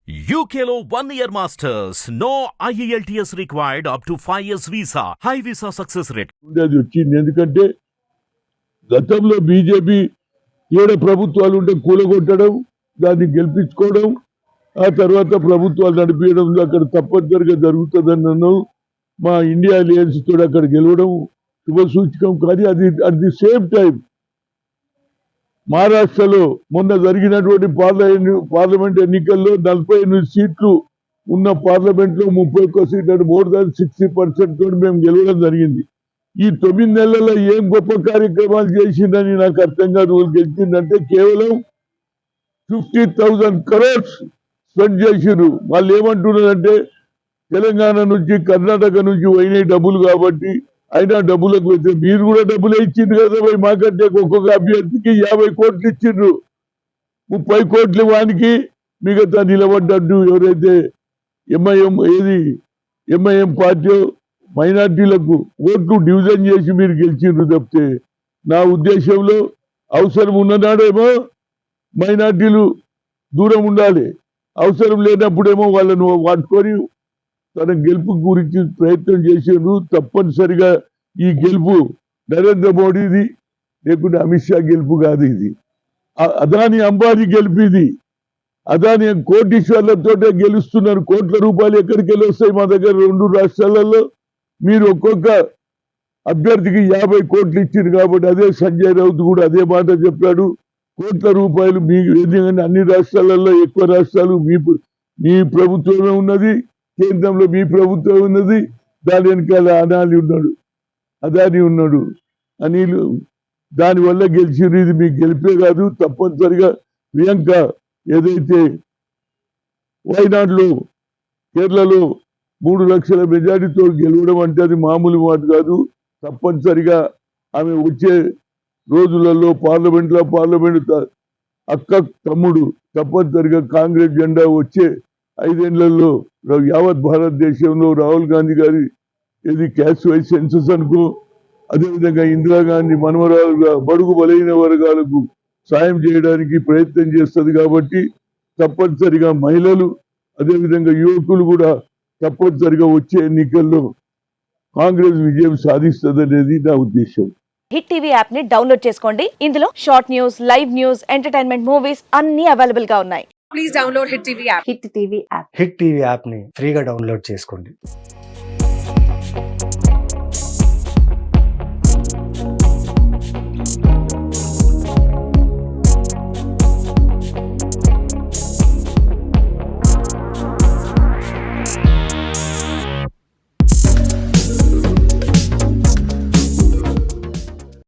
UKLO 1 year masters. No IELTS required up to 5 years visa. High visa success rate. అది వచ్చింది. ఎందుకంటే గతంలో BJP ఏడ ప్రభుత్వాలు ఉంటే కూలగొట్టడం, దాన్ని గెలిపించుకోవడం, ఆ తర్వాత ప్రభుత్వాలు నడిపించడం అక్కడ తప్పనిసరిగా జరుగుతుందన్నాను. మా ఇండియా అలయన్స్ తోడు అక్కడ గెలవడం శుభసూచకం. కానీ అది అట్ ది సేమ్ టైం మహారాష్ట్రలో మొన్న జరిగినటువంటి పార్లమెంట్ ఎన్నికల్లో 48 సీట్లు ఉన్న పార్లమెంట్లో 31 సీట్లు, మోర్ దాన్ 60% తోటి మేము గెలవడం జరిగింది. ఈ 9 నెలల్లో ఏం గొప్ప కార్యక్రమాలు చేసిందని నాకు అర్థం కాదు. గెలిచిందంటే కేవలం 50,000 crores స్పెండ్ చేసిర్రు. వాళ్ళు ఏమంటున్నారంటే తెలంగాణ నుంచి కర్ణాటక నుంచి పోయినాయి డబ్బులు కాబట్టి అయినా డబ్బులకు అయితే మీరు కూడా డబ్బులే ఇచ్చిండ్రు కదా. పోయి మాకంటే ఒక్కొక్క అభ్యర్థికి 50 కోట్లు ఇచ్చిండ్రు. 30 కోట్లు వానికి, మిగతా నిలబడ్డట్టు ఎవరైతే ఎంఐఎం పార్టీ మైనార్టీలకు ఓట్లు డివిజన్ చేసి మీరు గెలిచిండ్రు తప్పితే, నా ఉద్దేశంలో అవసరం ఉన్ననాడేమో మైనార్టీలు దూరం ఉండాలి, అవసరం లేనప్పుడేమో వాళ్ళను వాడుకొని తన గెలుపు గురించి ప్రయత్నం చేసిండ్రు. తప్పనిసరిగా ఈ గెలుపు నరేంద్ర మోడీది, లేకుంటే అమిత్ షా గెలుపు కాదు. ఇది అదాని అంబానీ గెలుపు. ఇది అదాని కోటీశ్వర్లతోటే గెలుస్తున్నారు. కోట్ల రూపాయలు ఎక్కడికి వెళ్ళి వస్తాయి మా దగ్గర 2 రాష్ట్రాలలో. మీరు ఒక్కొక్క అభ్యర్థికి 50 కోట్లు ఇచ్చింది కాబట్టి అదే సంజయ్ రౌత్ కూడా అదే మాట చెప్పాడు. కోట్ల రూపాయలు మీకు ఎందుకంటే అన్ని రాష్ట్రాలలో ఎక్కువ రాష్ట్రాలు మీ ప్రభుత్వమే ఉన్నది, కేంద్రంలో మీ ప్రభుత్వం ఉన్నది, దాని వెనకాల అదాని ఉన్నాడు, అనిల్. దానివల్ల గెలిచిరు. ఇది మీకు గెలిపే కాదు. తప్పనిసరిగా ప్రియాంక ఏదైతే వైనాడులో కేరళలో 3 లక్షల మెజారిటీతో గెలవడం అంటే అది మామూలు మాట కాదు. తప్పనిసరిగా ఆమె వచ్చే రోజులలో పార్లమెంట్ అక్క తమ్ముడు తప్పనిసరిగా కాంగ్రెస్ జెండా వచ్చే 5 ఏళ్లలో యావత్ భారతదేశంలో రాహుల్ గాంధీ గారి ఇది క్యాస్ట్ వైజ్ సెన్సస్ అనుకో, అదేవిధంగా ఇందిరాగాంధీ మనవరాలుగా బడుగు బలైన వర్గాలకు సాయం చేయడానికి ప్రయత్నం చేస్తుంది. కాబట్టి తప్పనిసరిగా మహిళలు అదేవిధంగా యువకులు కూడా తప్పనిసరిగా వచ్చే ఎన్నికల్లో కాంగ్రెస్ విజయం సాధిస్తుంది అనేది నా ఉద్దేశం. హిట్ టీవీ యాప్ ని డౌన్లోడ్ చేసుకోండి. ఇందులో short news, live news, entertainment movies అన్ని అవైలబుల్ గా ఉన్నాయి. Please download hit TV app. Hit TV app ని ఫ్రీగా డౌన్లోడ్ చేసుకోండి.